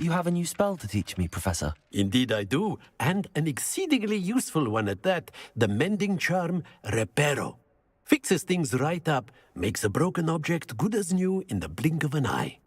You have a new spell to teach me, Professor. Indeed I do, and an exceedingly useful one at that. The mending charm, Reparo. Fixes things right up, makes a broken object good as new in the blink of an eye.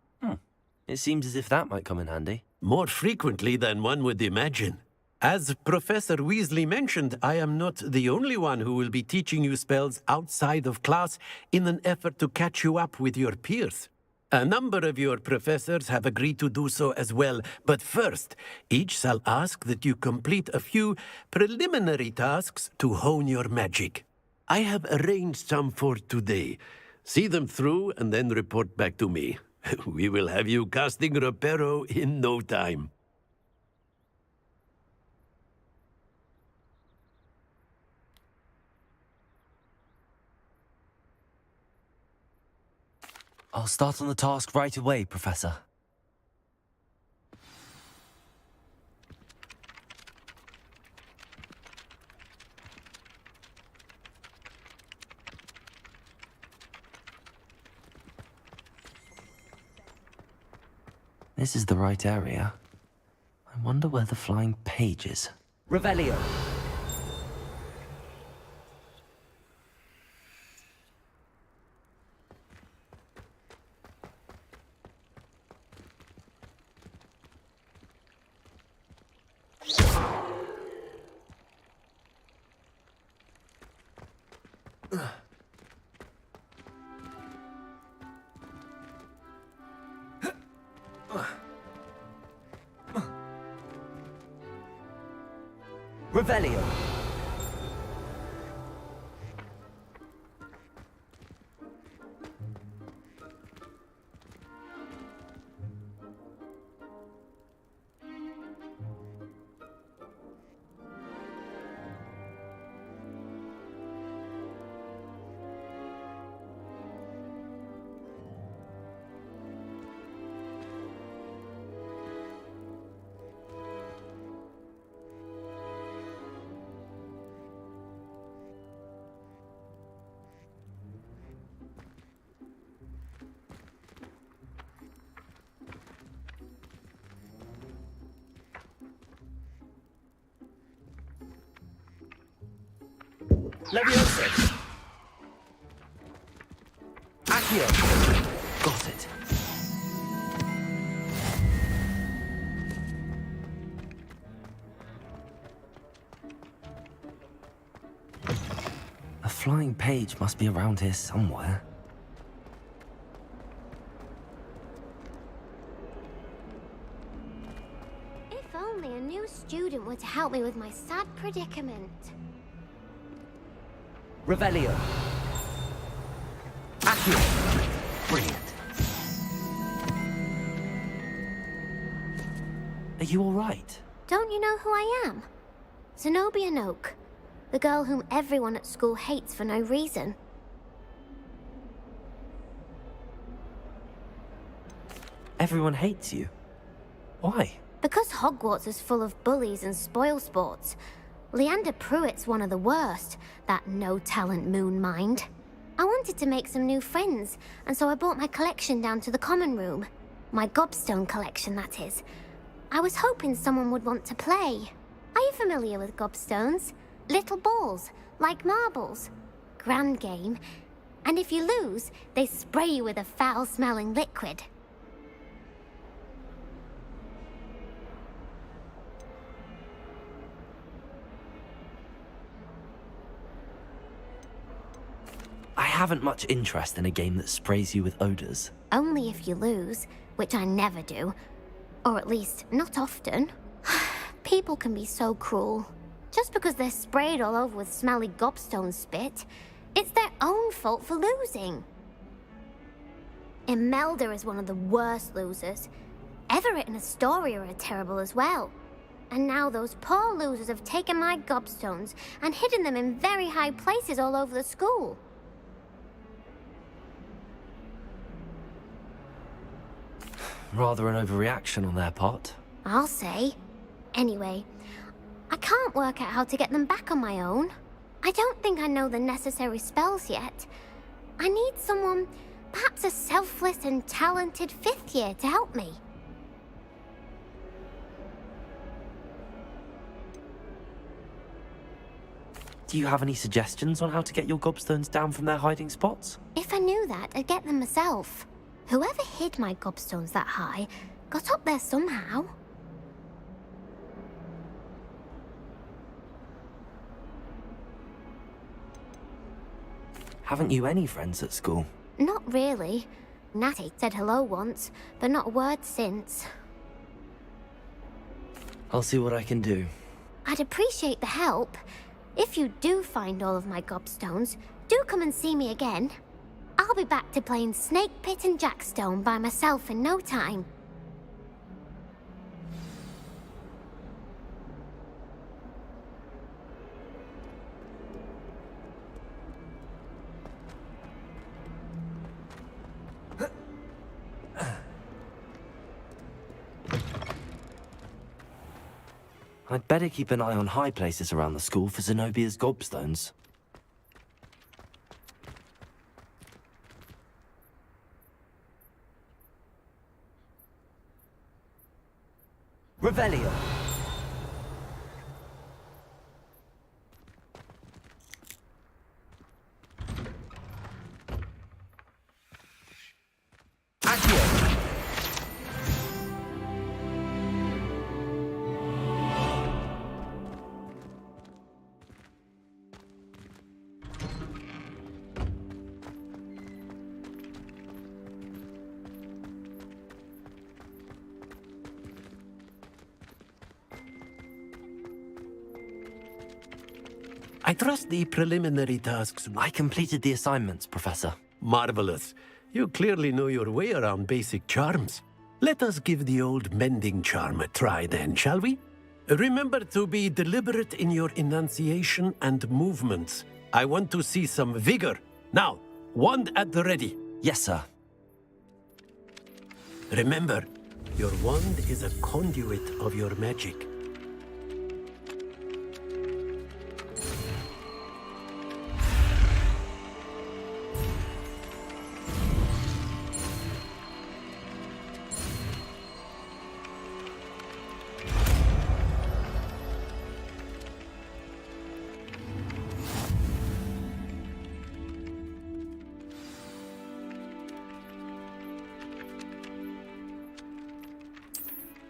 It seems as if that might come in handy. More frequently than one would imagine. As Professor Weasley mentioned, I am not the only one who will be teaching you spells outside of class in an effort to catch you up with your peers. A number of your professors have agreed to do so as well, but first, each shall ask that you complete a few preliminary tasks to hone your magic. I have arranged some for today. See them through and then report back to me. We will have you casting Reparo in no time. I'll start on the task right away, Professor. This is the right area. I wonder where the flying page is. Revelio. Revelio. Leviosa. Accio. Got it. A flying page must be around here somewhere. If only a new student were to help me with my sad predicament. Revelio. Accio. Brilliant. Are you all right? Don't you know who I am? Zenobia Noak, the girl whom everyone at school hates for no reason. Everyone hates you. Why? Because Hogwarts is full of bullies and spoilsports. Leander Pruitt's one of the worst, that no-talent moon mind. I wanted to make some new friends, and so I brought my collection down to the common room. My gobstone collection, that is. I was hoping someone would want to play. Are you familiar with gobstones? Little balls, like marbles. Grand game. And if you lose, they spray you with a foul-smelling liquid. I haven't much interest in a game that sprays you with odors. Only if you lose, which I never do. Or at least, not often. People can be so cruel. Just because they're sprayed all over with smelly gobstone spit, it's their own fault for losing. Imelda is one of the worst losers. Everett and Astoria are terrible as well. And now those poor losers have taken my gobstones and hidden them in very high places all over the school. Rather an overreaction on their part. I'll say. Anyway, I can't work out how to get them back on my own. I don't think I know the necessary spells yet. I need someone, perhaps a selfless and talented fifth year to help me. Do you have any suggestions on how to get your gobstones down from their hiding spots? If I knew that, I'd get them myself. Whoever hid my gobstones that high got up there somehow. Haven't you any friends at school? Not really. Natty said hello once, but not a word since. I'll see what I can do. I'd appreciate the help. If you do find all of my gobstones, do come and see me again. I'll be back to playing Snake Pit and Jackstone by myself in no time. I'd better keep an eye on high places around the school for Zenobia's gobstones. Revelio. Accio. I trust the preliminary tasks. I completed the assignments, Professor. Marvelous. You clearly know your way around basic charms. Let us give the old mending charm a try then, shall we? Remember to be deliberate in your enunciation and movements. I want to see some vigor. Now, wand at the ready. Yes, sir. Remember, your wand is a conduit of your magic.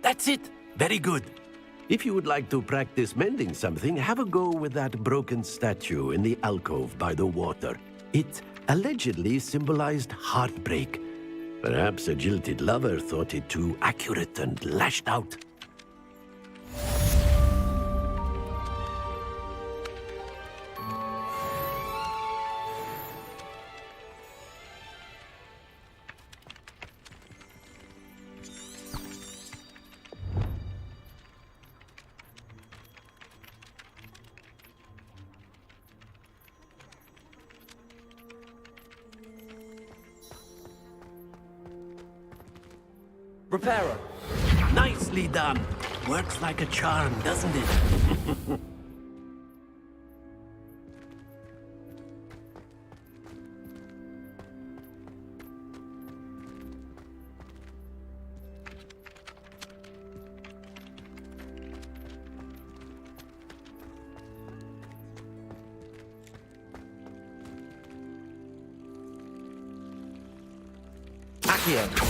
That's it. Very good. If you would like to practice mending something, have a go with that broken statue in the alcove by the water. It allegedly symbolized heartbreak. Perhaps a jilted lover thought it too accurate and lashed out. Reparo. Nicely done. Works like a charm, doesn't it? Accio.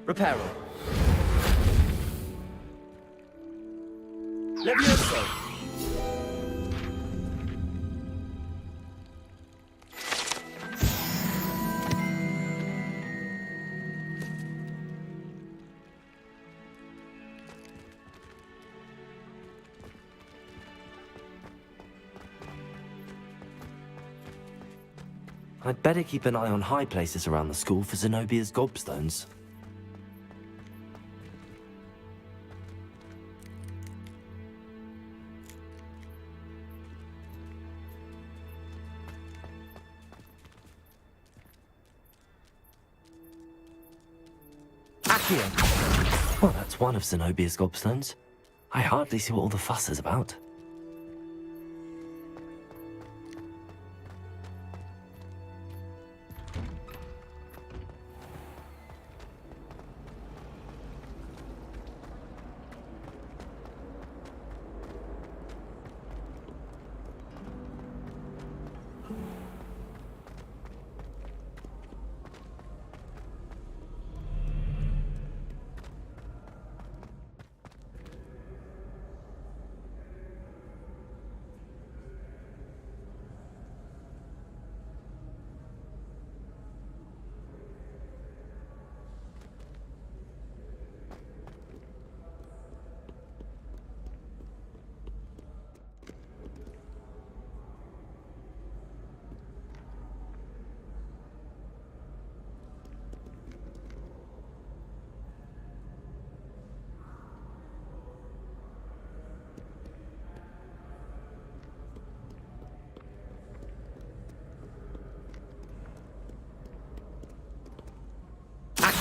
Reparo. Levioso. I'd better keep an eye on high places around the school for Zenobia's gobstones. Accio. Well, that's one of Zenobia's gobstones. I hardly see what all the fuss is about.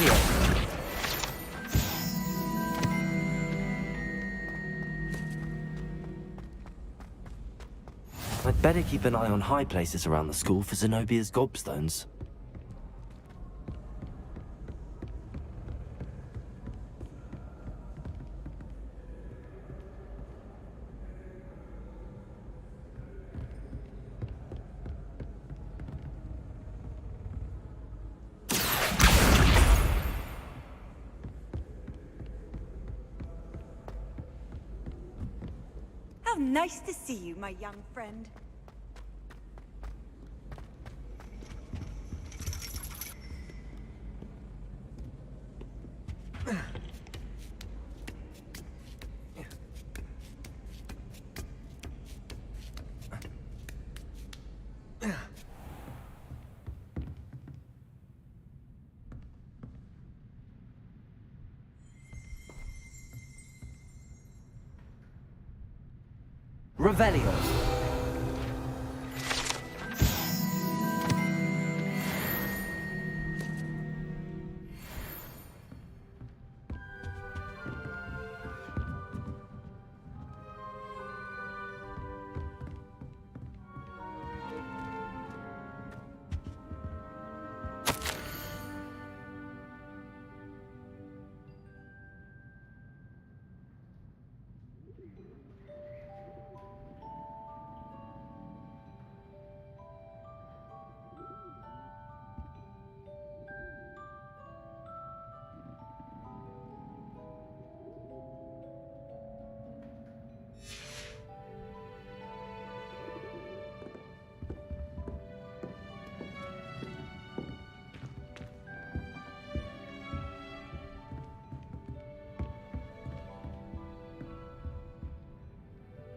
Accio. I'd better keep an eye on high places around the school for Zenobia's gobstones. How nice to see you, my young friend. Revelio.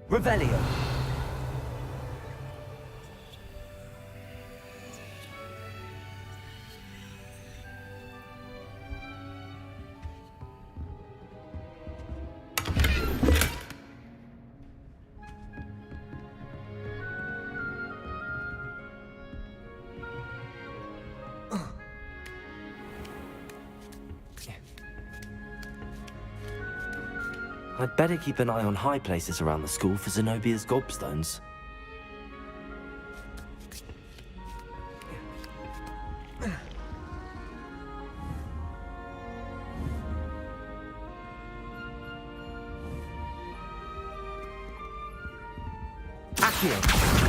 Revelio. I'd better keep an eye on high places around the school for Zenobia's gobstones. Accio.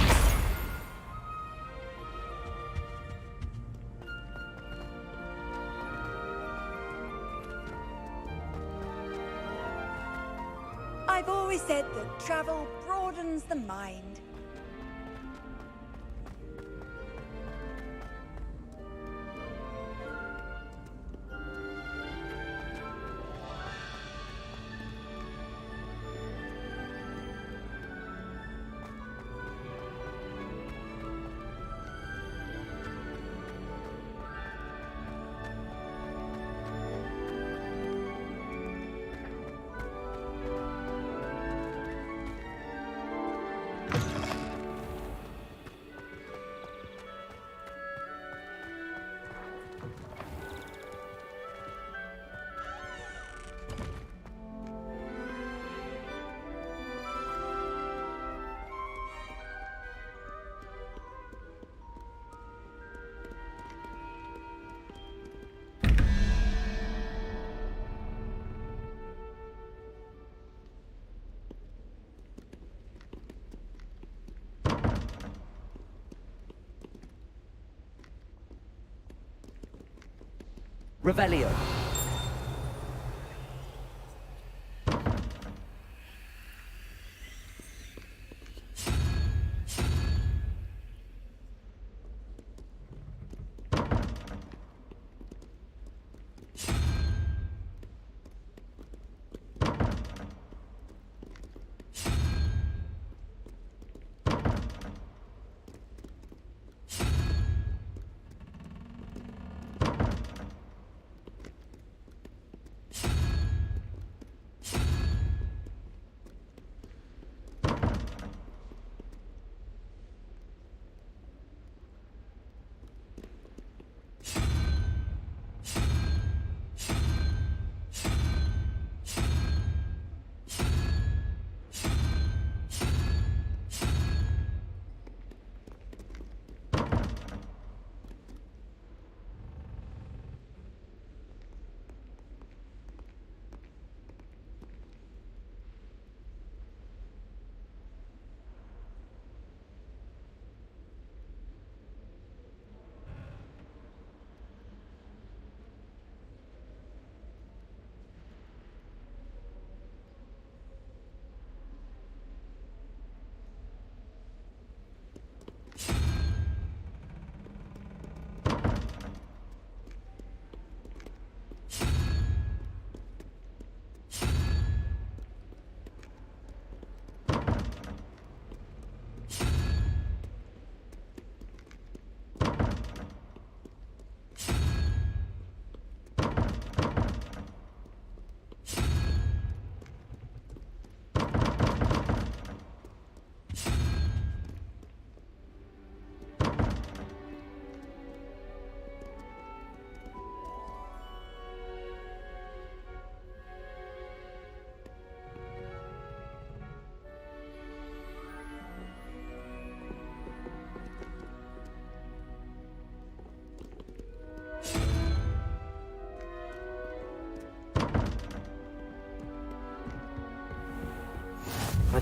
I've always said that travel broadens the mind. Revelio.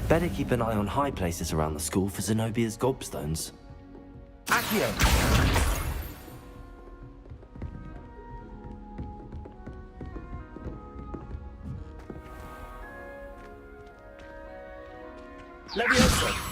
I'd better keep an eye on high places around the school for Zenobia's gobstones. Accio. Levioso.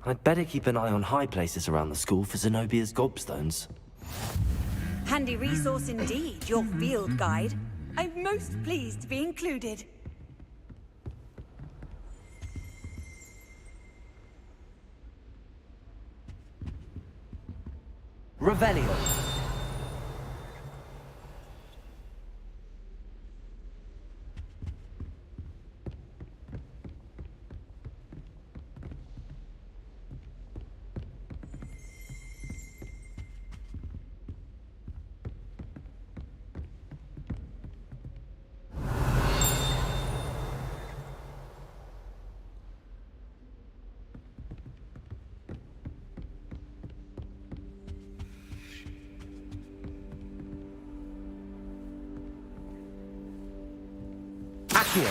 I'd better keep an eye on high places around the school for Zenobia's gobstones. Handy resource indeed, your field guide. I'm most pleased to be included. Revelio. Accio.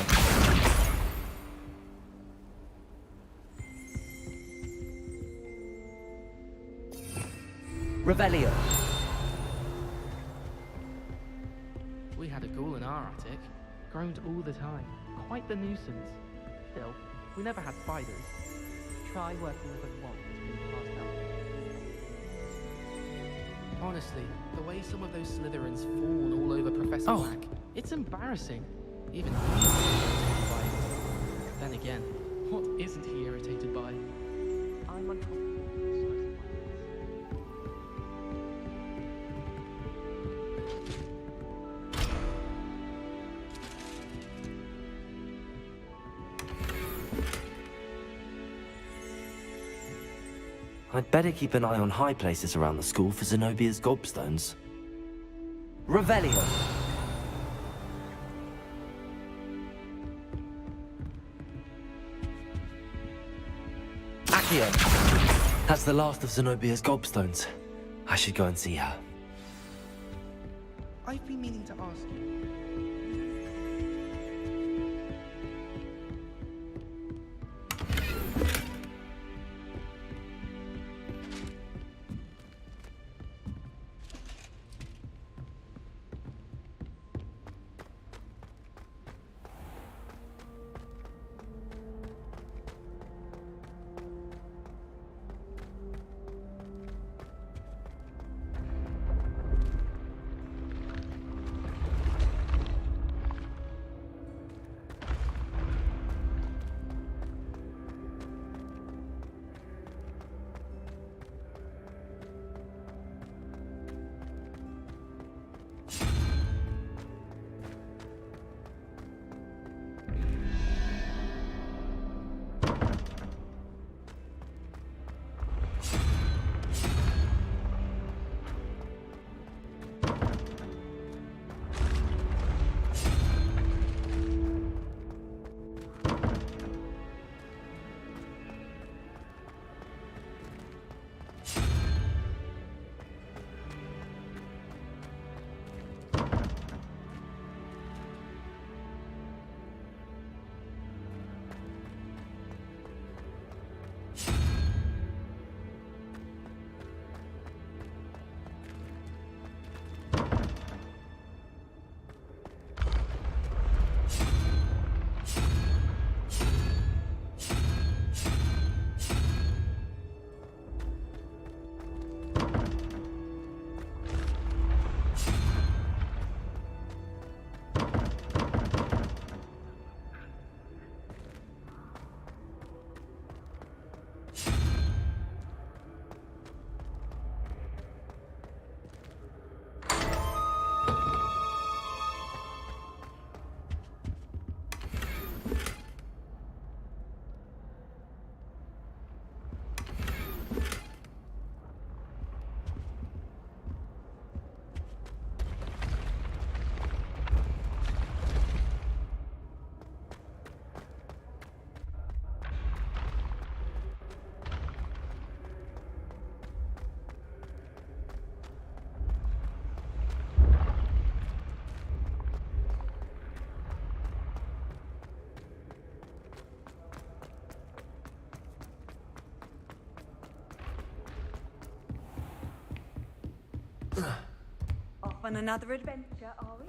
Revelio. We had a ghoul in our attic. Groaned all the time. Quite the nuisance. Still, we never had spiders. Try working with a wand to pass out. Honestly, the way some of those Slytherins fawn all over Professor Black, it's embarrassing. Even he's irritated by it. Then again, what isn't he irritated by? I'm uncomfortable. I'd better keep an eye on high places around the school for Zenobia's gobstones. Revelio. Accio. That's the last of Zenobia's gobstones. I should go and see her. I've been meaning to ask you. Off on another adventure, are we?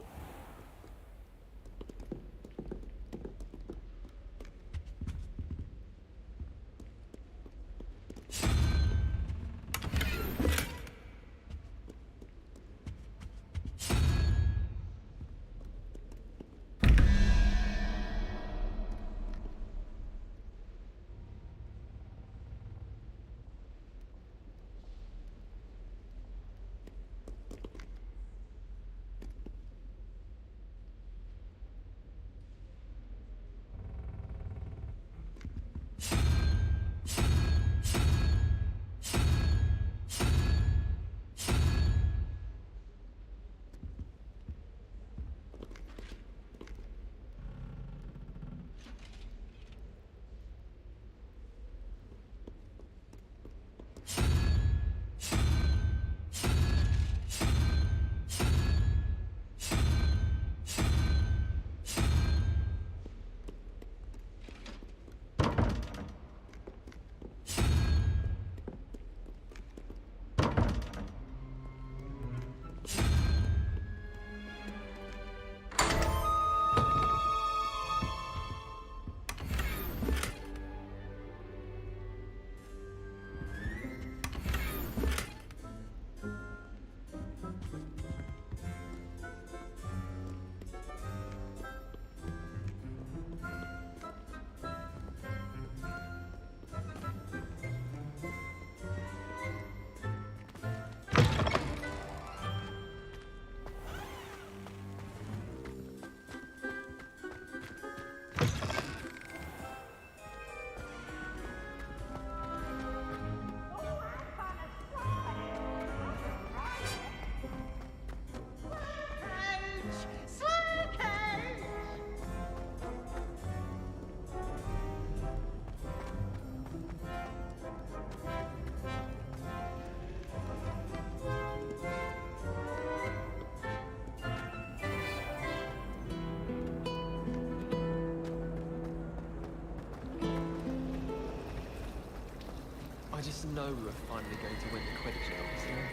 I just know we're finally going to win the Quidditch Cup, isn't it?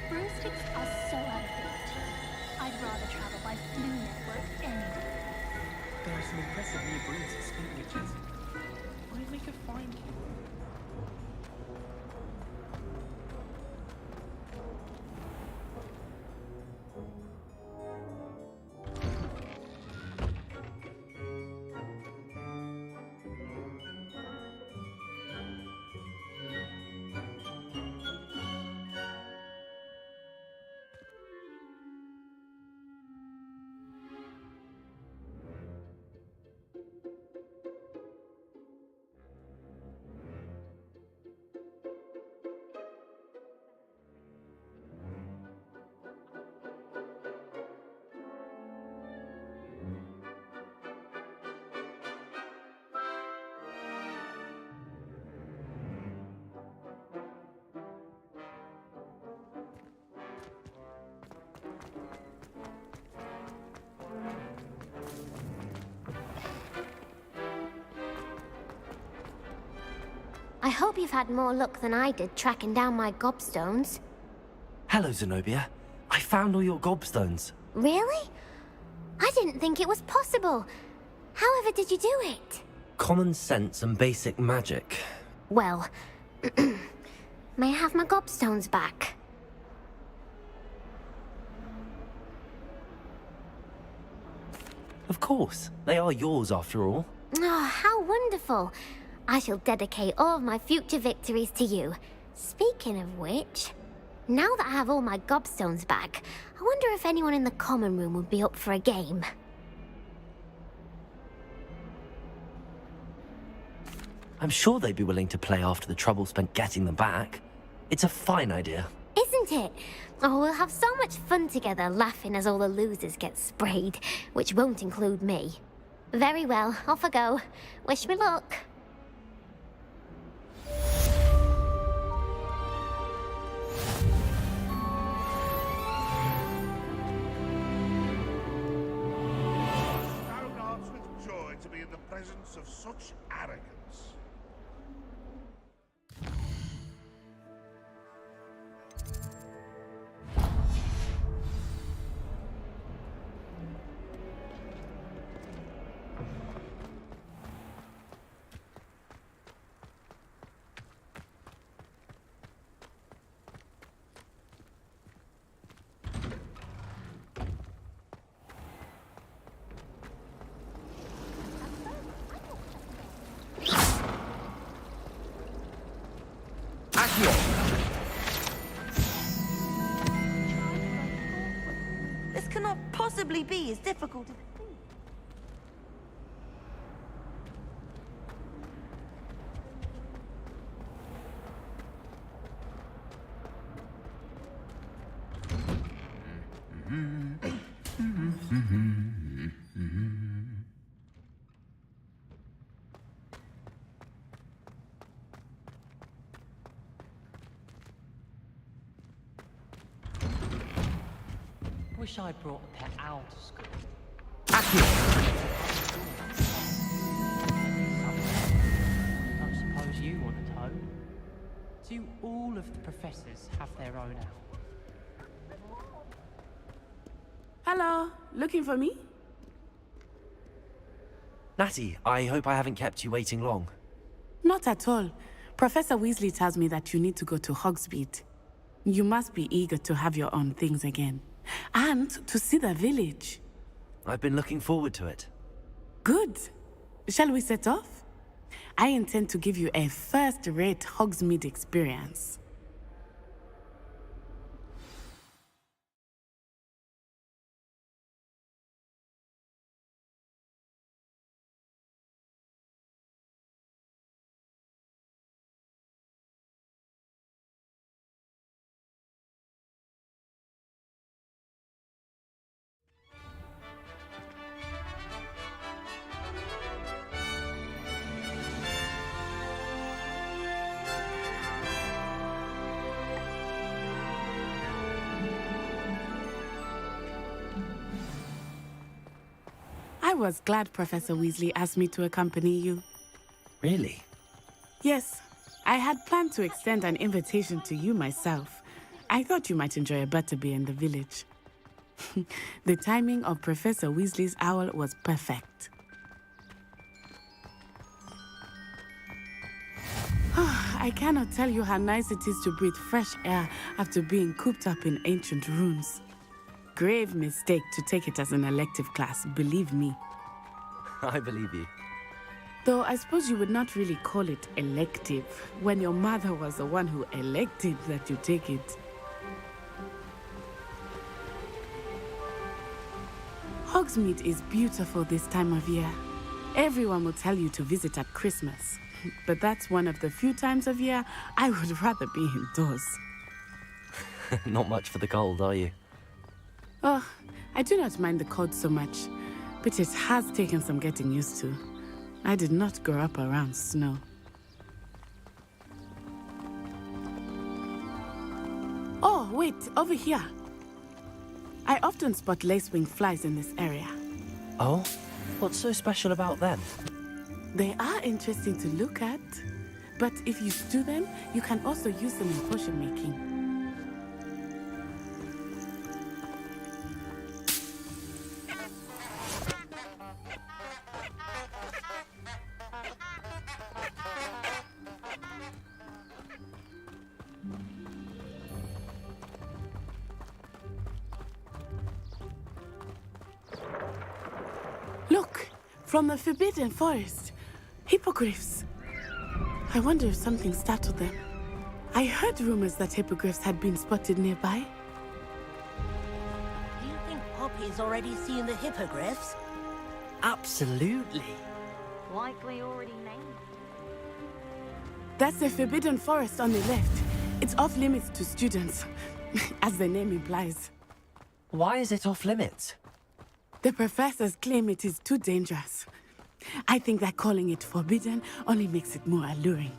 Broomsticks are so outdated. I'd rather travel by Flu Network any day. There are some impressive new brooms at Spin Witches. Might make a find you. I hope you've had more luck than I did tracking down my gobstones. Hello, Zenobia. I found all your gobstones. Really? I didn't think it was possible. However did you do it? Common sense and basic magic. Well, may I have my gobstones back? Of course. They are yours after all. Oh, how wonderful. I shall dedicate all of my future victories to you. Speaking of which, now that I have all my gobstones back, I wonder if anyone in the common room would be up for a game. I'm sure they'd be willing to play after the trouble spent getting them back. It's a fine idea. Isn't it? Oh, we'll have so much fun together laughing as all the losers get sprayed, which won't include me. Very well, off I go. Wish me luck. Stone arts with joy to be in the presence of such arrogance. This cannot possibly be as difficult as it seems. Wish I'd brought a pet owl to school. Don't suppose you want a toad? Do all of the professors have their own owl? Hello, looking for me? Natty, I hope I haven't kept you waiting long. Not at all. Professor Weasley tells me that you need to go to Hogsmeade. You must be eager to have your own things again. And to see the village. I've been looking forward to it. Good. Shall we set off? I intend to give you a first-rate Hogsmeade experience. I was glad Professor Weasley asked me to accompany you. Really? Yes, I had planned to extend an invitation to you myself. I thought you might enjoy a butterbeer in the village. The timing of Professor Weasley's owl was perfect. I cannot tell you how nice it is to breathe fresh air after being cooped up in ancient ruins. Grave mistake to take it as an elective class, believe me. I believe you. Though I suppose you would not really call it elective when your mother was the one who elected that you take it. Hogsmeade is beautiful this time of year. Everyone will tell you to visit at Christmas, but that's one of the few times of year I would rather be indoors. Not much for the cold, are you? Oh, I do not mind the cold so much, but it has taken some getting used to. I did not grow up around snow. Oh, wait, over here. I often spot lacewing flies in this area. Oh? What's so special about them? They are interesting to look at, but if you stew them, you can also use them in potion making. Look, from the Forbidden Forest. Hippogriffs. I wonder if something startled them. I heard rumors that hippogriffs had been spotted nearby. Do you think Poppy's already seen the hippogriffs? Absolutely. Likely already named. That's the Forbidden Forest on the left. It's off limits to students, as the name implies. Why is it off limits? The professors claim it is too dangerous. I think that calling it forbidden only makes it more alluring.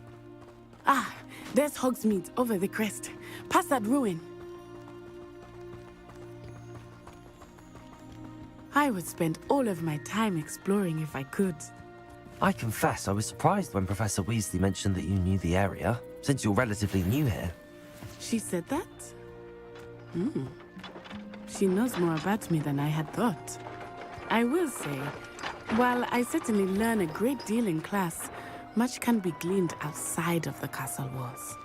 Ah, there's Hogsmeade over the crest, past that ruin. I would spend all of my time exploring if I could. I confess I was surprised when Professor Weasley mentioned that you knew the area, since you're relatively new here. She said that? She knows more about me than I had thought. I will say, while I certainly learn a great deal in class, much can be gleaned outside of the castle walls.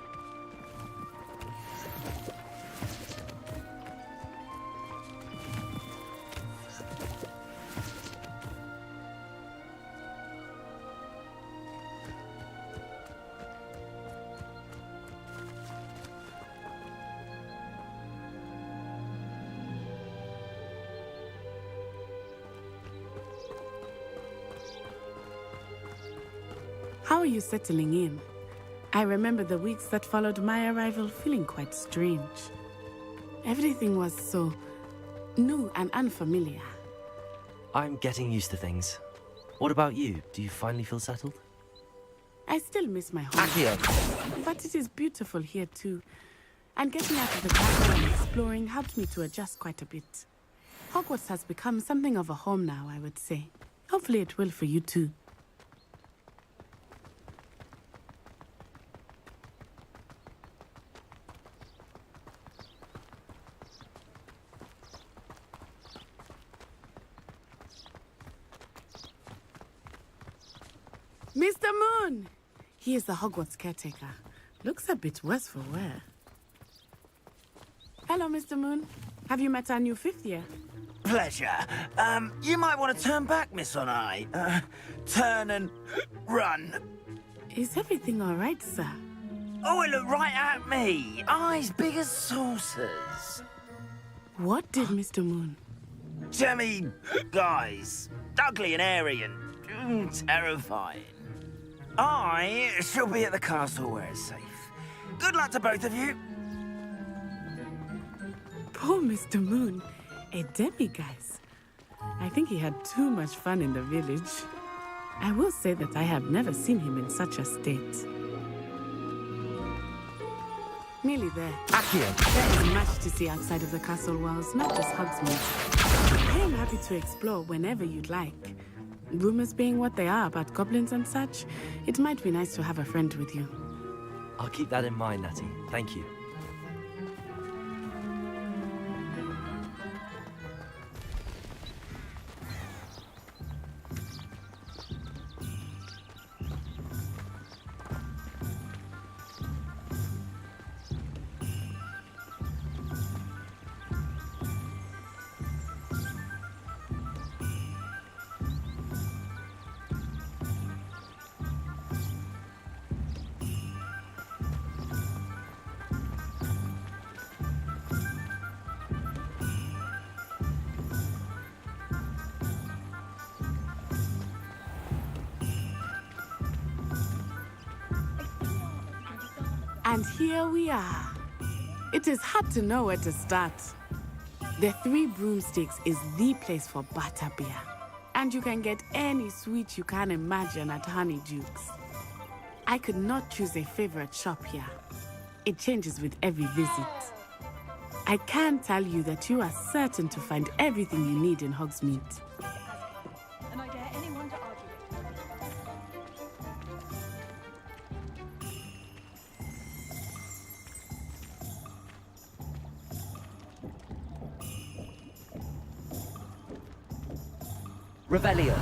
How are you settling in? I remember the weeks that followed my arrival feeling quite strange. Everything was so new and unfamiliar. I'm getting used to things. What about you? Do you finally feel settled? I still miss my home. Accio! But it is beautiful here too. And getting out of the castle and exploring helped me to adjust quite a bit. Hogwarts has become something of a home now, I would say. Hopefully it will for you too. Mr. Moon! He is the Hogwarts caretaker. Looks a bit worse for wear. Hello, Mr. Moon. Have you met our new 5th year? Pleasure. You might want to turn back, Miss Onai. Turn and run. Is everything all right, sir? Oh, it looked right at me. Eyes big as saucers. What did Mr. Moon? Jemmy, guys. Ugly and airy and terrifying. I shall be at the castle where it's safe. Good luck to both of you. Poor Mr. Moon. A demiguise. I think he had too much fun in the village. I will say that I have never seen him in such a state. Nearly there. Accio! There is much to see outside of the castle walls, not just Hogsmeade. I am happy to explore whenever you'd like. Rumors being what they are about goblins and such, it might be nice to have a friend with you. I'll keep that in mind, Natty. Thank you. And here we are. It is hard to know where to start. The Three Broomsticks is the place for butterbeer. And you can get any sweet you can imagine at Honeydukes. I could not choose a favorite shop here. It changes with every visit. I can tell you that you are certain to find everything you need in Hogsmeade. And I dare anyone to argue it. Revelio.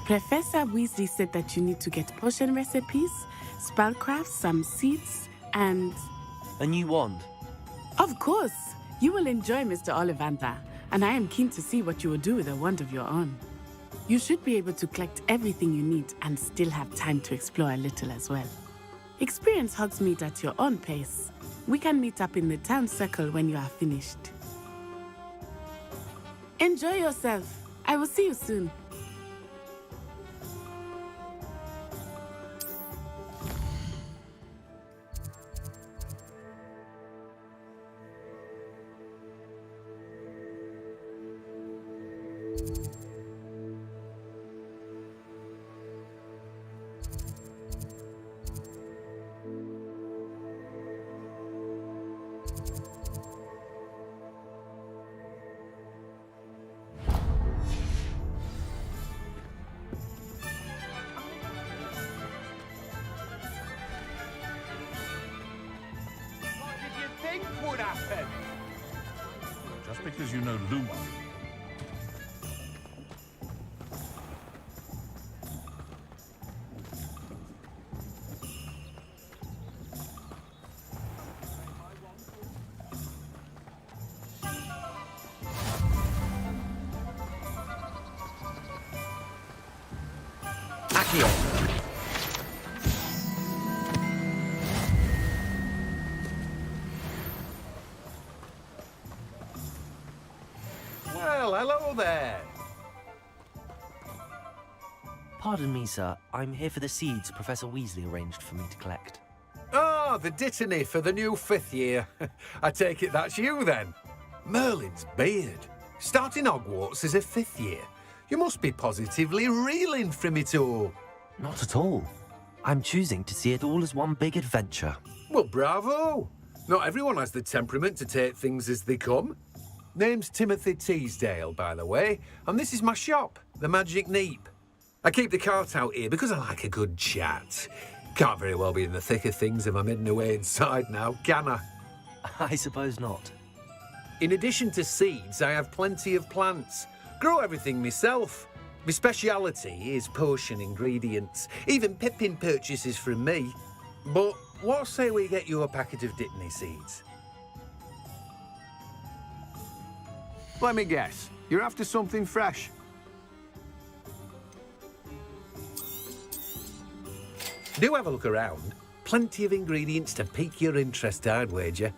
Professor Weasley said that you need to get potion recipes, spellcraft, some seeds, and... A new wand. Of course! You will enjoy Mr. Ollivander, and I am keen to see what you will do with a wand of your own. You should be able to collect everything you need and still have time to explore a little as well. Experience Hogsmeade at your own pace. We can meet up in the town circle when you are finished. Enjoy yourself. I will see you soon. What did you think would happen? Just because you know Luma. Here. Well, hello there. Pardon me, sir. I'm here for the seeds Professor Weasley arranged for me to collect. Ah, the dittany for the new 5th year. I take it that's you then. Merlin's beard. Starting Hogwarts as a 5th year. You must be positively reeling from it all. Not at all. I'm choosing to see it all as one big adventure. Well, bravo. Not everyone has the temperament to take things as they come. Name's Timothy Teasdale, by the way, and this is my shop, the Magic Neep. I keep the cart out here because I like a good chat. Can't very well be in the thick of things if I'm hidden away inside now, can I? I suppose not. In addition to seeds, I have plenty of plants. Grow everything myself. My speciality is potion ingredients. Even Pippin purchases from me. But what say we get you a packet of Dittany seeds? Let me guess. You're after something fresh. Do have a look around. Plenty of ingredients to pique your interest, I'd wager.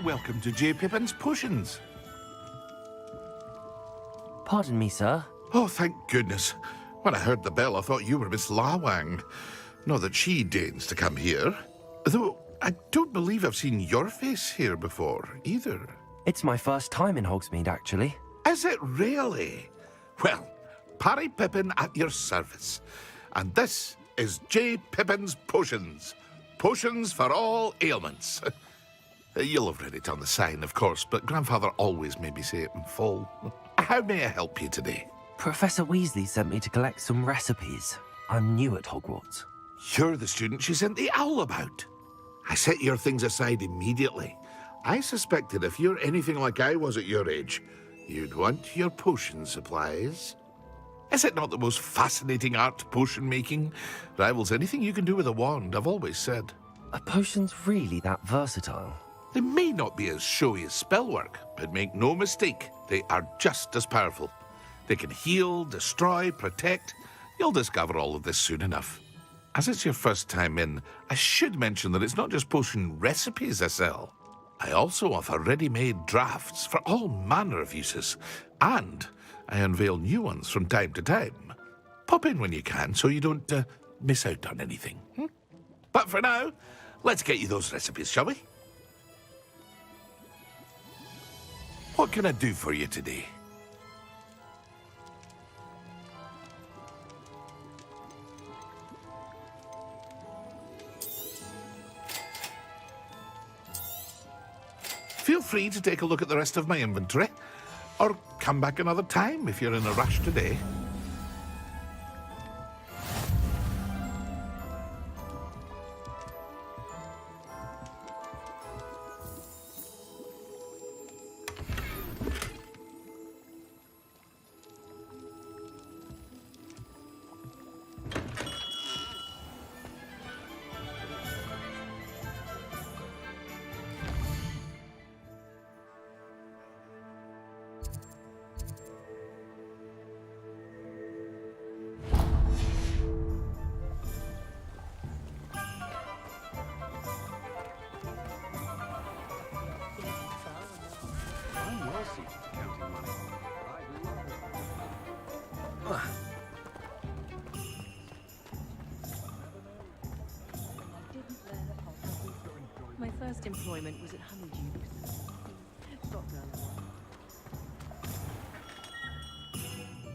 welcome to J. Pippin's Potions. Pardon me, sir. Oh, thank goodness. When I heard the bell, I thought you were Miss Lawang. Not that she deigns to come here. Though, I don't believe I've seen your face here before, either. It's my first time in Hogsmeade, actually. Is it really? Well, Parry Pippin at your service. And this is J. Pippin's Potions. Potions for all ailments. You'll have read it on the sign, of course, but Grandfather always made me say it in full. How may I help you today? Professor Weasley sent me to collect some recipes. I'm new at Hogwarts. You're the student she sent the owl about. I set your things aside immediately. I suspected if you're anything like I was at your age, you'd want your potion supplies. Is it not the most fascinating art, potion making? Rivals anything you can do with a wand, I've always said. Are potions really that versatile? They may not be as showy as spellwork, but make no mistake, they are just as powerful. They can heal, destroy, protect. You'll discover all of this soon enough. As it's your first time in, I should mention that it's not just potion recipes I sell. I also offer ready-made drafts for all manner of uses, and I unveil new ones from time to time. Pop in when you can so you don't miss out on anything. But for now, let's get you those recipes, shall we? What can I do for you today? Feel free to take a look at the rest of my inventory, or come back another time if you're in a rush today. My first employment was at Honeydukes.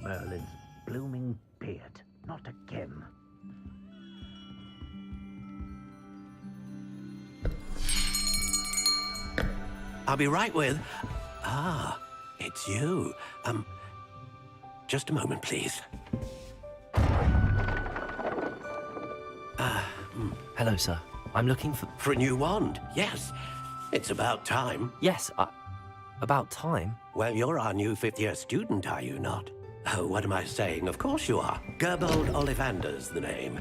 Merlin's blooming beard. Not again. I'll be right with... Ah, it's you. Just a moment, please. Hello, sir. I'm looking for... For a new wand, yes. It's about time. Yes, about time? Well, you're our new fifth-year student, are you not? Oh, what am I saying? Of course you are. Gerbold Ollivander's the name.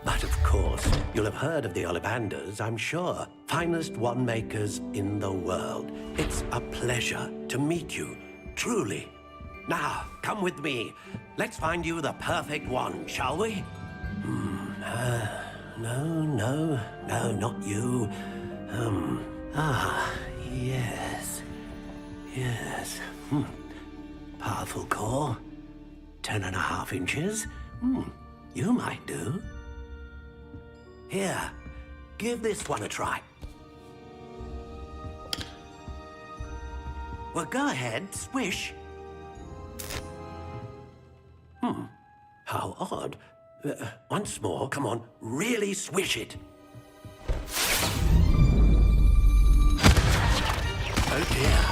But of course, you'll have heard of the Ollivanders, I'm sure. Finest wand makers in the world. It's a pleasure to meet you, truly. Now, come with me. Let's find you the perfect wand, shall we? No, not you. Yes. Powerful core. 10.5 inches. You might do. Here, give this one a try. Well, go ahead, swish. How odd. Once more, come on, really swish it. Oh dear.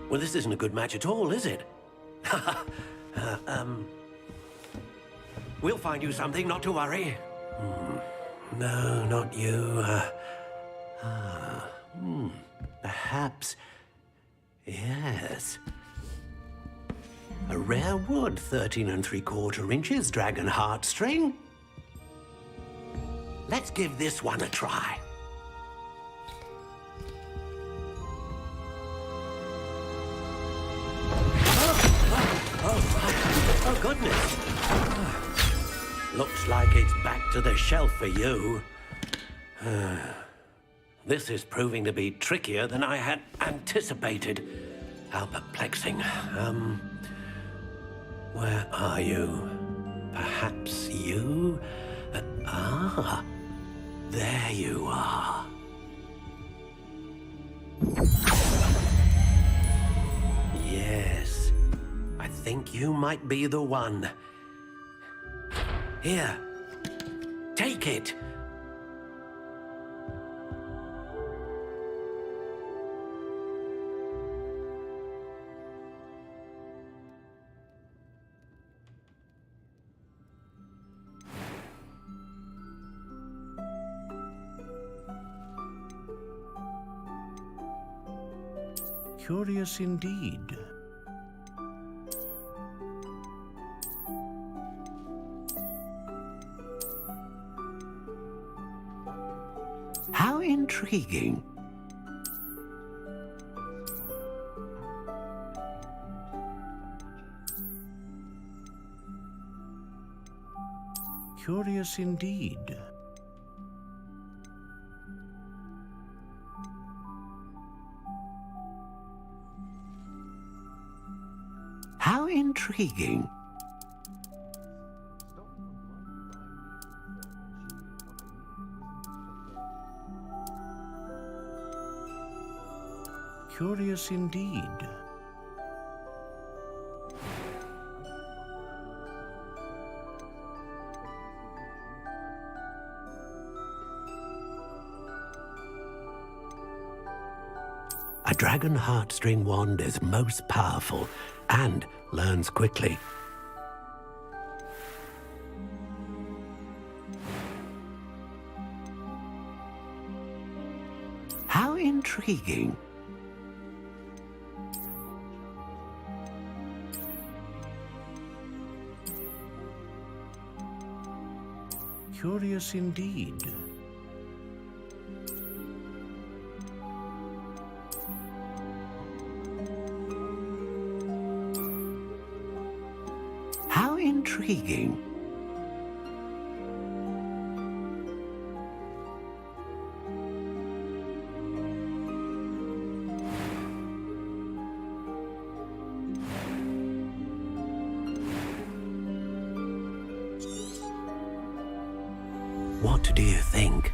Well, this isn't a good match at all, is it? We'll find you something, not to worry. No, not you. Perhaps. Yes. A rare wood, 13 3/4 inches, dragon heartstring. Let's give this one a try. Oh, goodness. Looks like it's back to the shelf for you. This is proving to be trickier than I had anticipated. How perplexing. Where are you? Perhaps you? There you are. Yes, I think you might be the one. Here, take it. Curious indeed. How intriguing. Curious indeed. How intriguing. Curious indeed. A dragon heartstring wand is most powerful and learns quickly. How intriguing. Curious indeed. How intriguing. What do you think?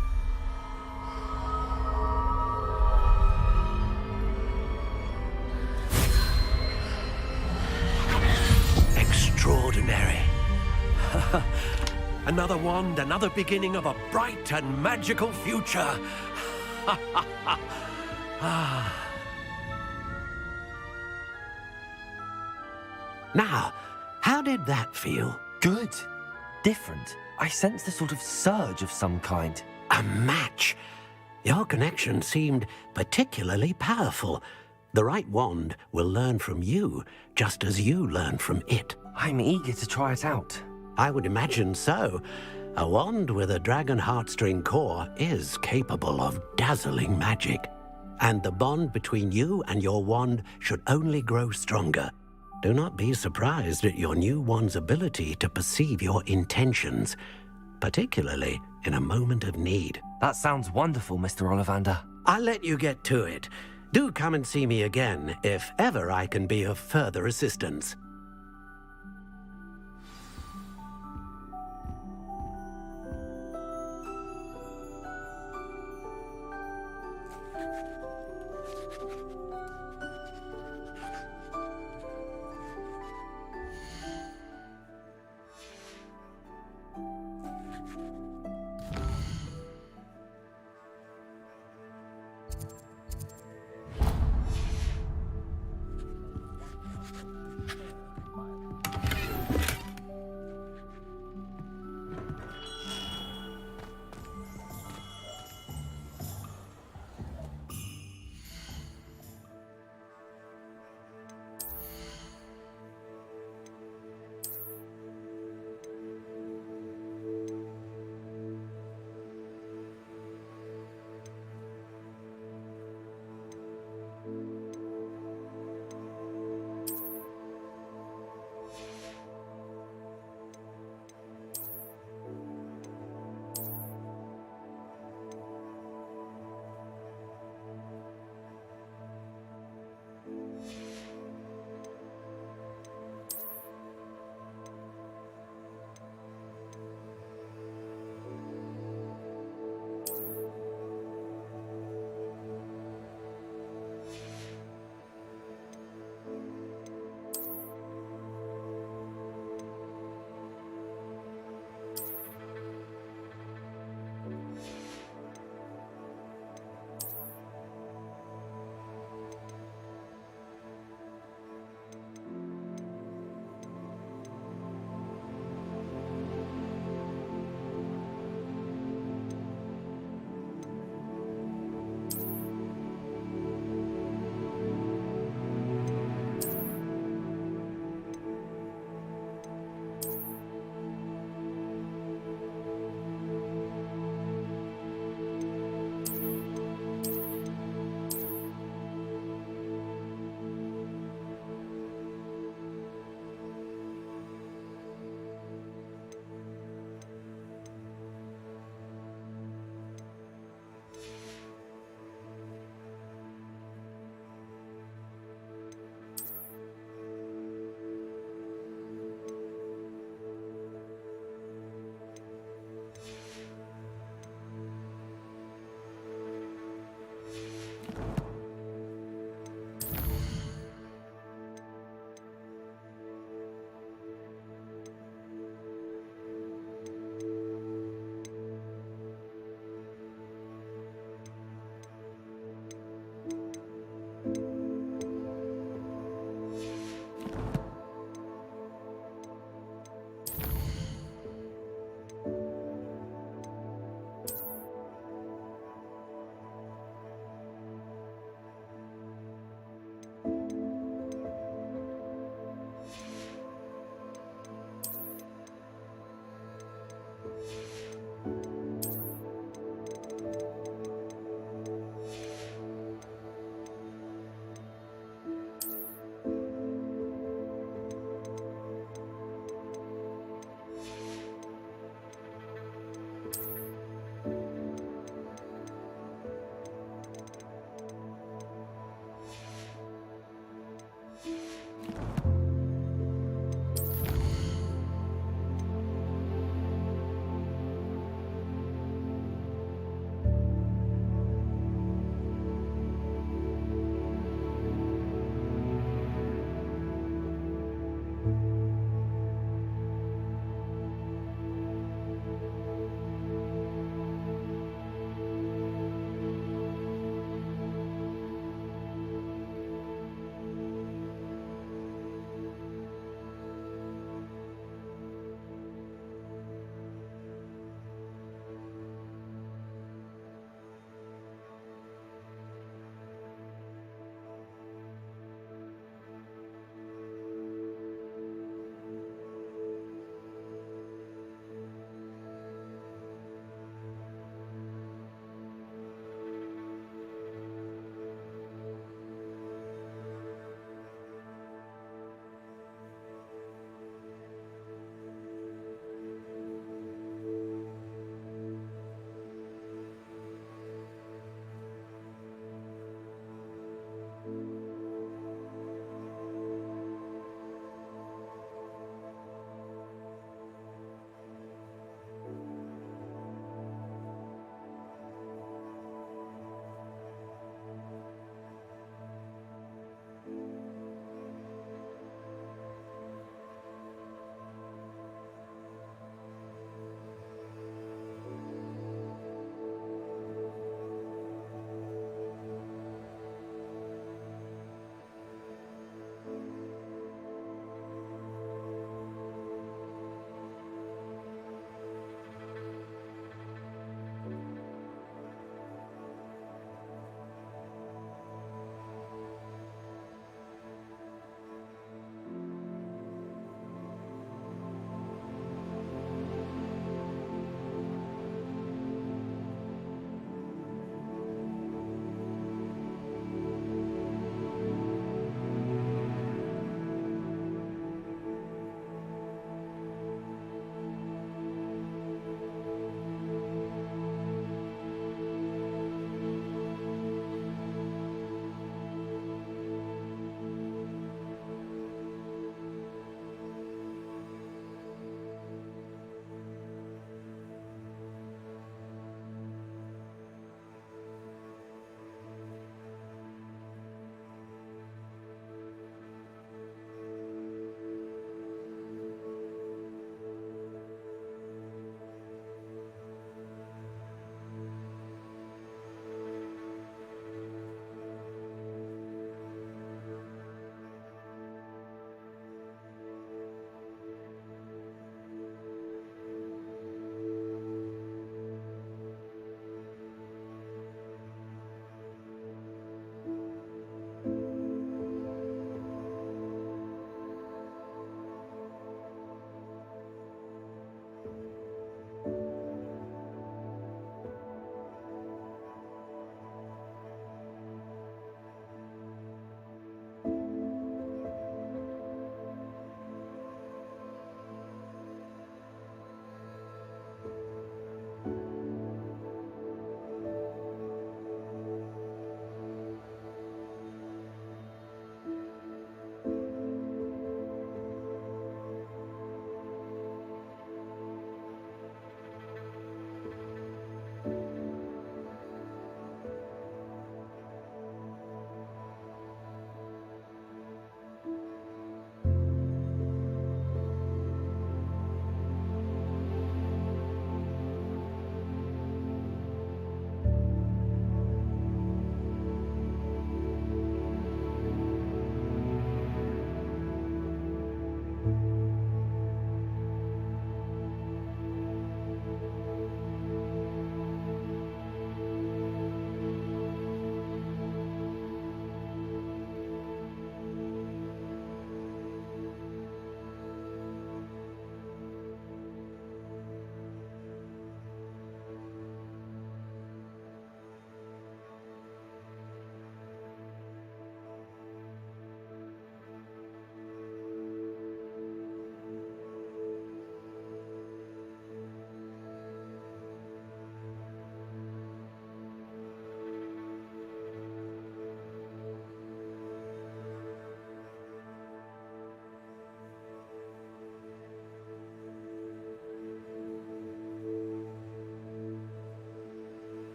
Extraordinary. Another wand, another beginning of a bright and magical future. Now, how did that feel? Good. Different. I sensed a sort of surge of some kind. A match. Your connection seemed particularly powerful. The right wand will learn from you, just as you learn from it. I'm eager to try it out. I would imagine so. A wand with a dragon heartstring core is capable of dazzling magic. And the bond between you and your wand should only grow stronger. Do not be surprised at your new wand's ability to perceive your intentions, particularly in a moment of need. That sounds wonderful, Mr. Ollivander. I'll let you get to it. Do come and see me again if ever I can be of further assistance.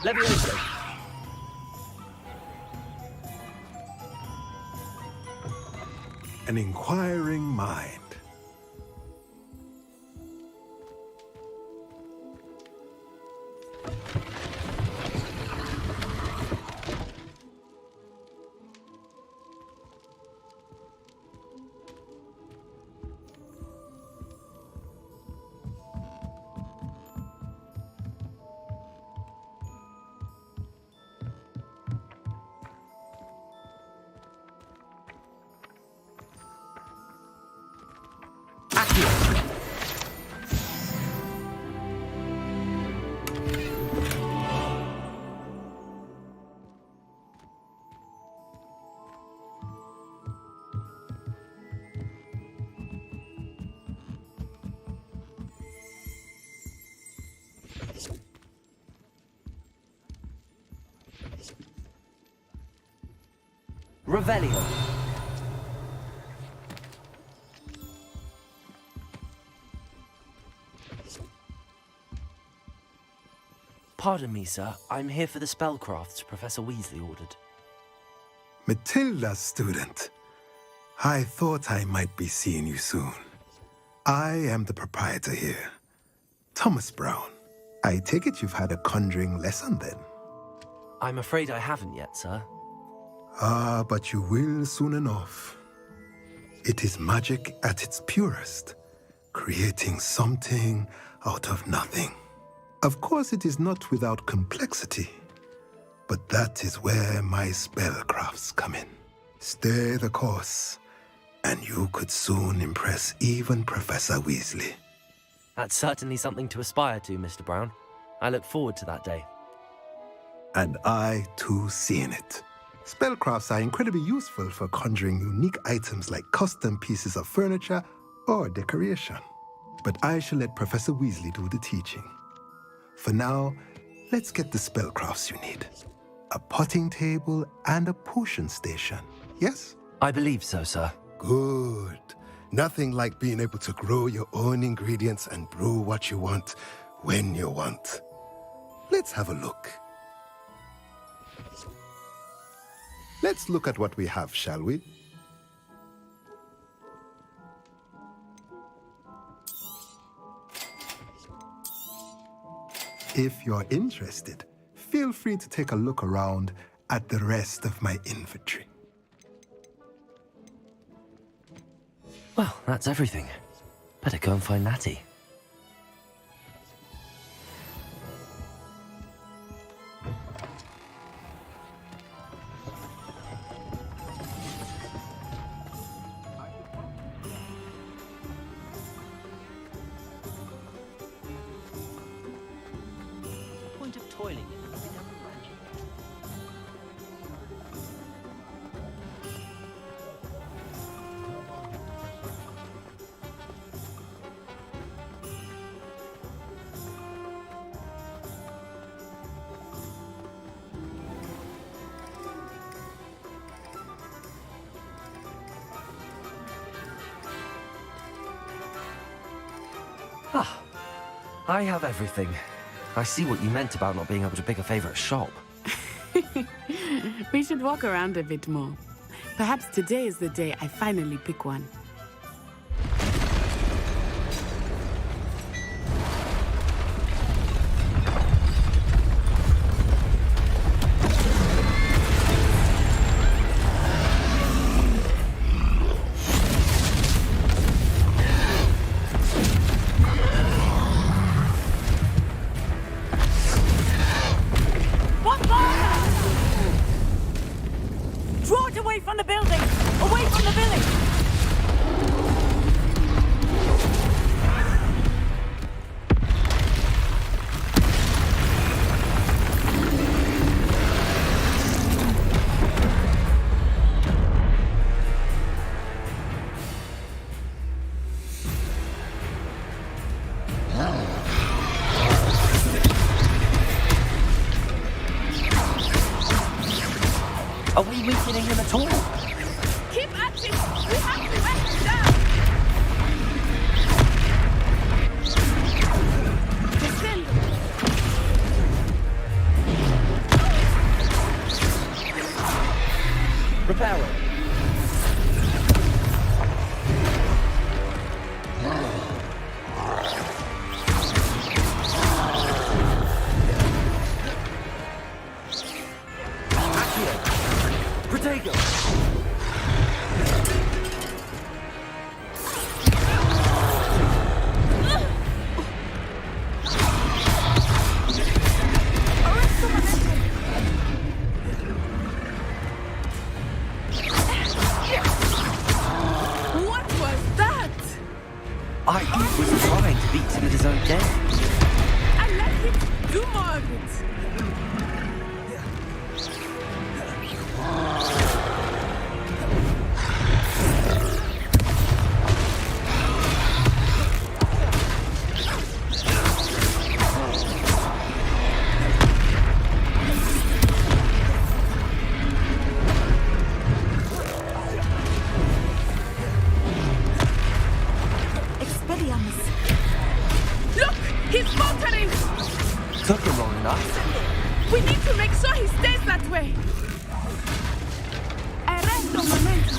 Levioso. An inquiring mind. Revelio. Pardon me, sir. I'm here for the spellcrafts Professor Weasley ordered. Matilda's student. I thought I might be seeing you soon. I am the proprietor here, Thomas Brown. I take it you've had a conjuring lesson then? I'm afraid I haven't yet, sir. Ah, but you will soon enough. It is magic at its purest, creating something out of nothing. Of course, it is not without complexity, but that is where my spellcrafts come in. Stay the course, and you could soon impress even Professor Weasley. That's certainly something to aspire to, Mr. Brown. I look forward to that day. And I, too, seeing it. Spellcrafts are incredibly useful for conjuring unique items like custom pieces of furniture or decoration. But I shall let Professor Weasley do the teaching. For now, let's get the spellcrafts you need. A potting table and a potion station, yes? I believe so, sir. Good. Nothing like being able to grow your own ingredients and brew what you want, when you want. Let's have a look. Let's look at what we have, shall we? If you're interested, feel free to take a look around at the rest of my inventory. Well, that's everything. Better go and find Natty. Point of toiling in it, we don't imagine. Ah, I have everything. I see what you meant about not being able to pick a favorite shop. We should walk around a bit more. Perhaps today is the day I finally pick one. Draw it away from the building! Away from the village! Are we weakening him at all? Keep at it! We have to let him down! Descend! again? I like it. Do more of it. Look! He's faltering! Took him long enough. We need to make sure he stays that way. Arresto un momento.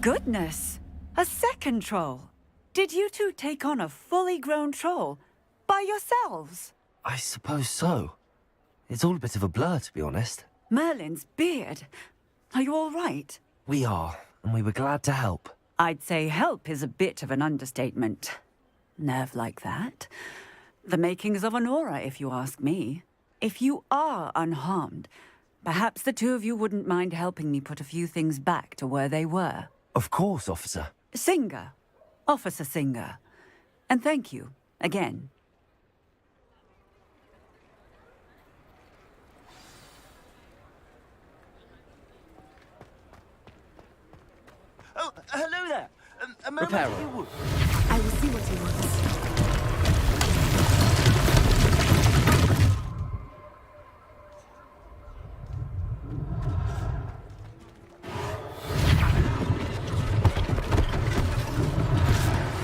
Goodness! A second troll. Did you two take on a fully grown troll by yourselves? I suppose so. It's all a bit of a blur, to be honest. Merlin's beard. Are you all right? We are, and we were glad to help. I'd say help is a bit of an understatement. Nerve like that. The makings of an aura, if you ask me. If you are unharmed, perhaps the two of you wouldn't mind helping me put a few things back to where they were. Of course, officer. Singer. Officer Singer. And thank you, again. Oh, hello there. A moment, Reparo. if you would. I will see what he wants.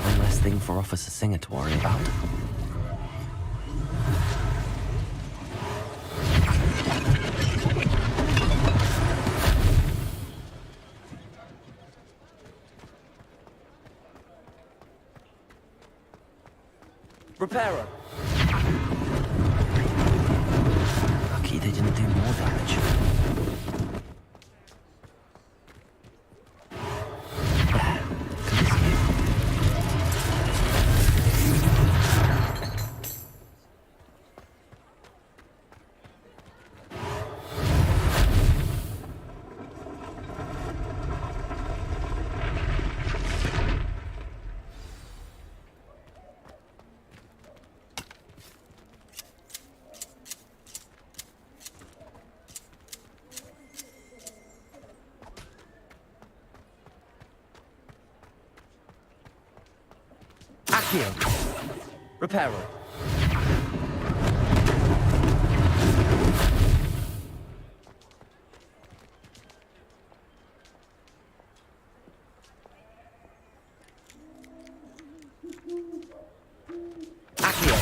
One less thing for Officer Singer to worry about. Reparo. Lucky they didn't do more damage. Accio. Reparo. Accio.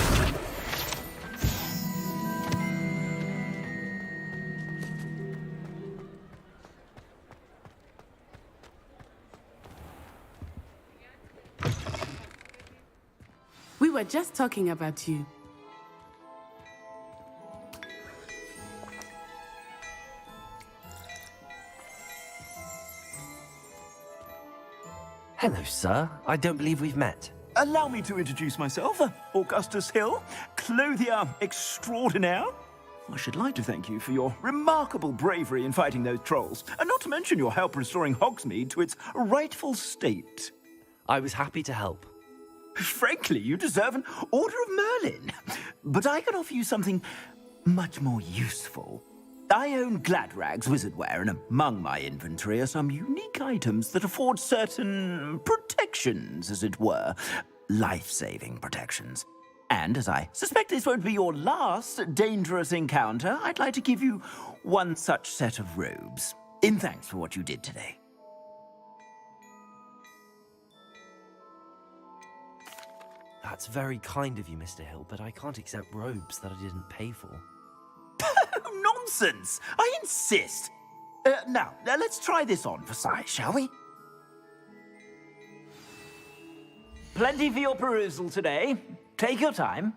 We were just talking about you. Hello, sir. I don't believe we've met. Allow me to introduce myself, Augustus Hill, clothier extraordinaire. I should like to thank you for your remarkable bravery in fighting those trolls, and not to mention your help restoring Hogsmeade to its rightful state. I was happy to help. Frankly, you deserve an Order of Merlin. But I can offer you something much more useful. I own Gladrag's wizardware, and among my inventory are some unique items that afford certain protections, as it were. Life-saving protections. And as I suspect this won't be your last dangerous encounter, I'd like to give you one such set of robes, in thanks for what you did today. That's very kind of you, Mr. Hill, but I can't accept robes that I didn't pay for. Nonsense! I insist. Now, let's try this on for size, shall we? Plenty for your perusal today. Take your time.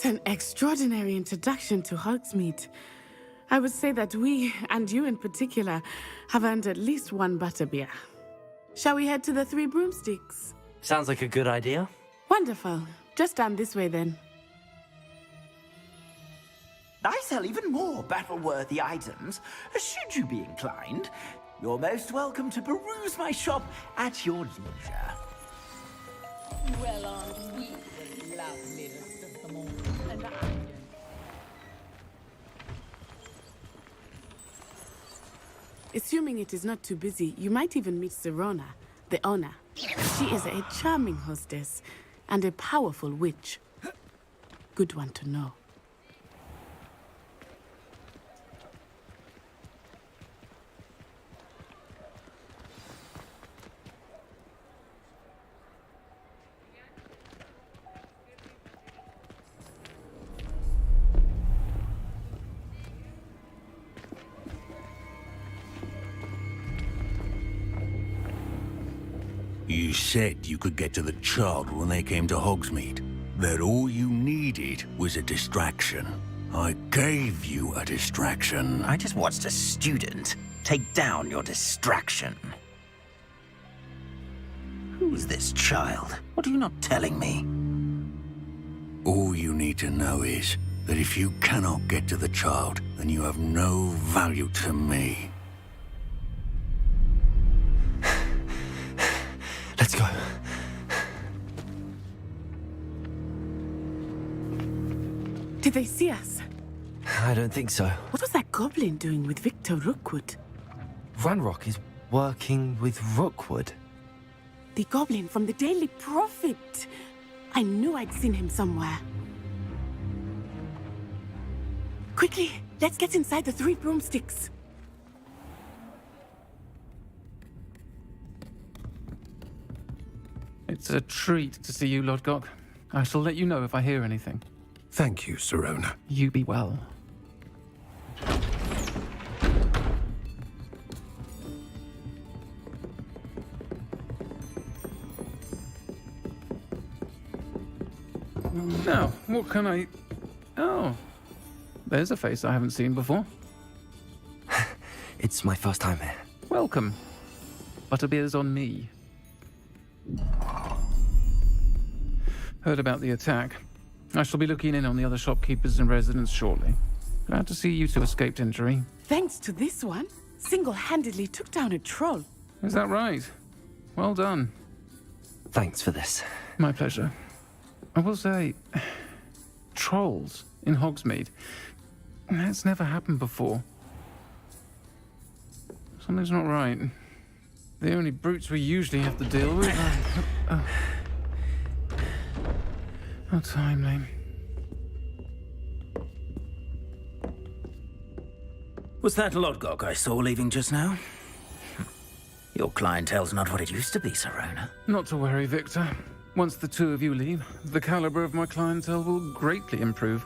What an extraordinary introduction to Hogsmeade. I would say that we, and you in particular, have earned at least one butterbeer. Shall we head to the Three Broomsticks? Sounds like a good idea. Wonderful. Just down this way then. I sell even more battle-worthy items. Should you be inclined, you're most welcome to peruse my shop at your leisure. Well, aren't we the loveliest of them all? And I Assuming it is not too busy, you might even meet Serona, the owner. She is a charming hostess and a powerful witch. Good one to know. You said you could get to the child when they came to Hogsmeade. That all you needed was a distraction. I gave you a distraction. I just watched a student take down your distraction. Who's this child? What are you not telling me? All you need to know is that if you cannot get to the child, then you have no value to me. Let's go. Did they see us? I don't think so. What was that goblin doing with Victor Rookwood? Ranrock is working with Rookwood. The goblin from the Daily Prophet. I knew I'd seen him somewhere. Quickly, let's get inside the Three Broomsticks. It's a treat to see you, Lodgok. I shall let you know if I hear anything. Thank you, Serona. You be well. Now, what can I... Oh, there's a face I haven't seen before. It's my first time here. Welcome. Butterbeer's on me. Heard about the attack. I shall be looking in on the other shopkeepers and residents shortly. Glad to see you two escaped injury. Thanks to this one, single-handedly took down a troll. Is that right? Well done. Thanks for this. My pleasure. I will say, trolls in Hogsmeade. That's never happened before. Something's not right. The only brutes we usually have to deal with are... How timely. Was that Lodgok I saw leaving just now? Your clientele's not what it used to be, Serona. Not to worry, Victor. Once the two of you leave, the caliber of my clientele will greatly improve.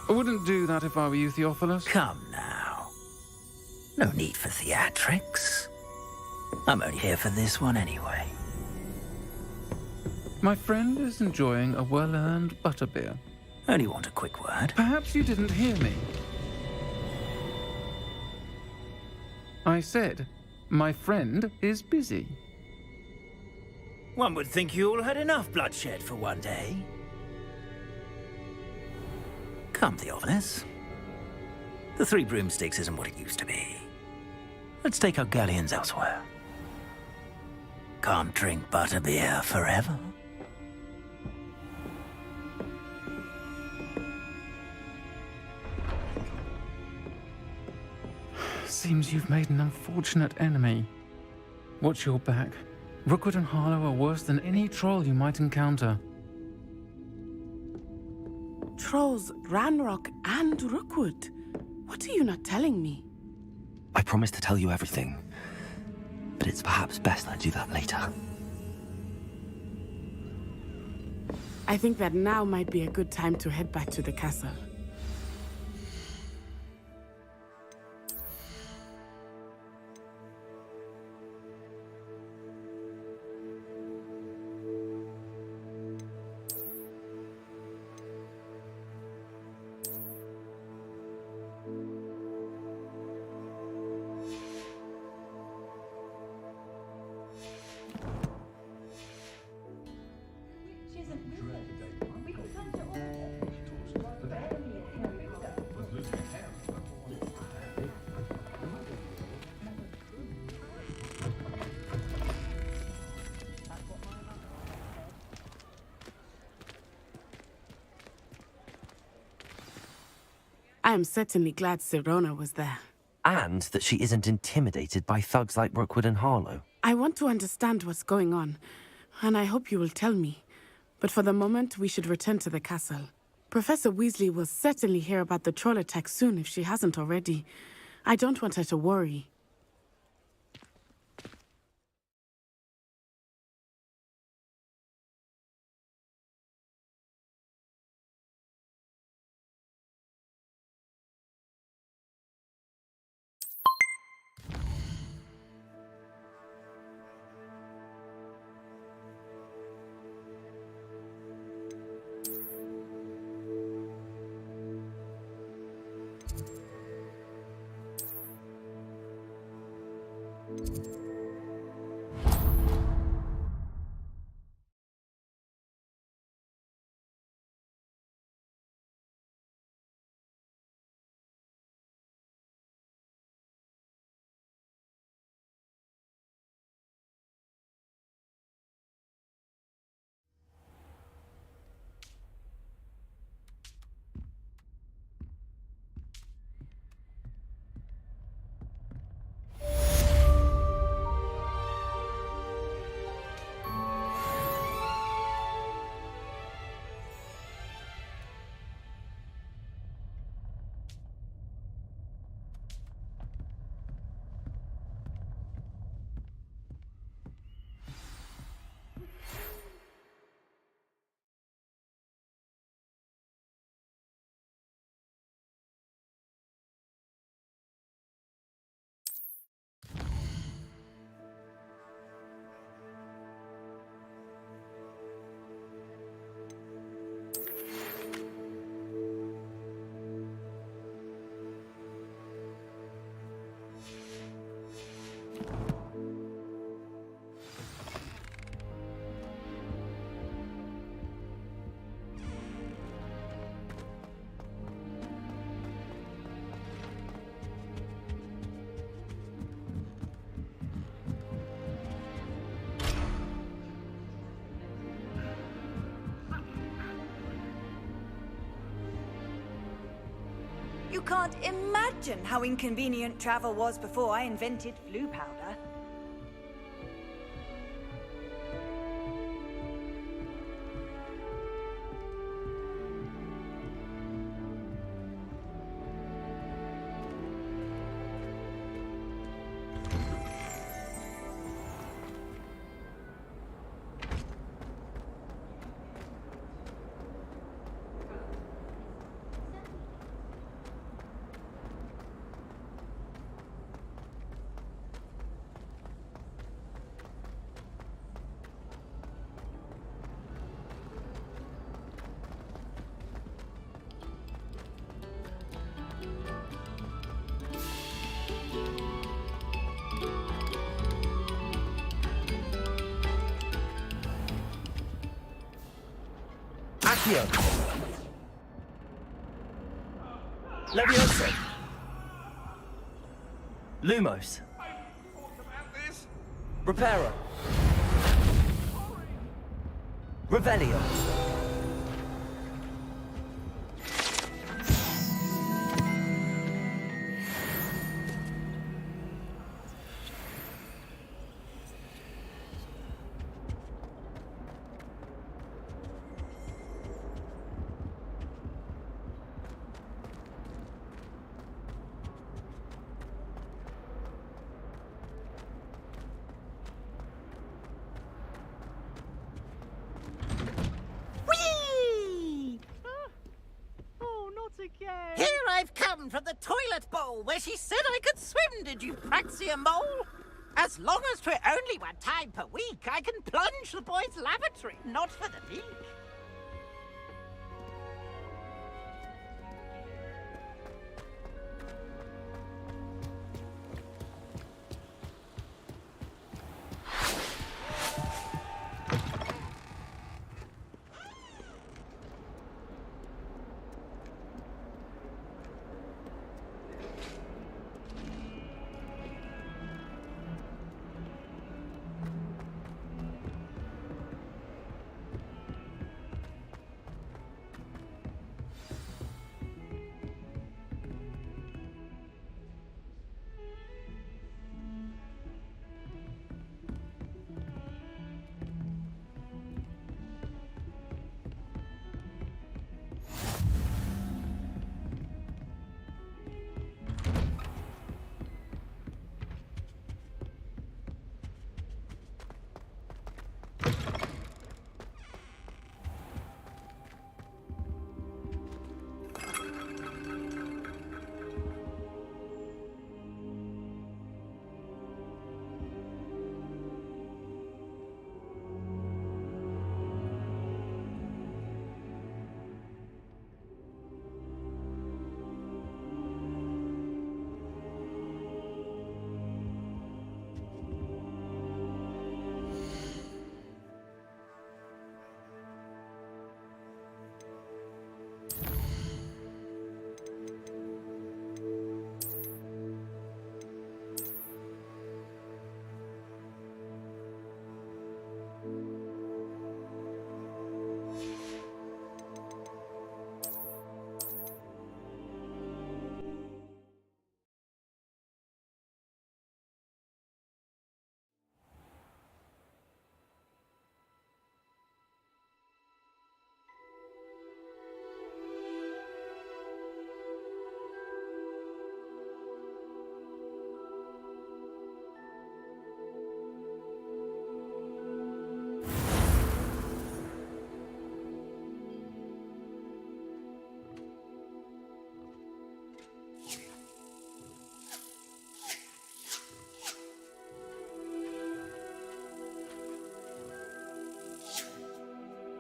I wouldn't do that if I were you, Theophilus. Come now. No need for theatrics. I'm only here for this one anyway. My friend is enjoying a well-earned butterbeer. Only want a quick word. Perhaps you didn't hear me. I said, my friend is busy. One would think you all had enough bloodshed for one day. Come, Theophilus. The Three Broomsticks isn't what it used to be. Let's take our galleons elsewhere. Can't drink butterbeer forever. Seems you've made an unfortunate enemy. Watch your back. Rookwood and Harlow are worse than any troll you might encounter. Trolls, Ranrock, and Rookwood. What are you not telling me? I promised to tell you everything, but it's perhaps best I do that later. I think that now might be a good time to head back to the castle. I am certainly glad Sirona was there. And that she isn't intimidated by thugs like Rookwood and Harlow. I want to understand what's going on, and I hope you will tell me. But for the moment, we should return to the castle. Professor Weasley will certainly hear about the troll attack soon if she hasn't already. I don't want her to worry. You can't imagine how inconvenient travel was before I invented flu powder. Accio! Leviosa! Lumos! Reparo! Revelio! Here I've come from the toilet bowl where she said I could swim, did you praxia mole? As long as 'twere only one time per week, I can plunge the boys' lavatory, not for the fee.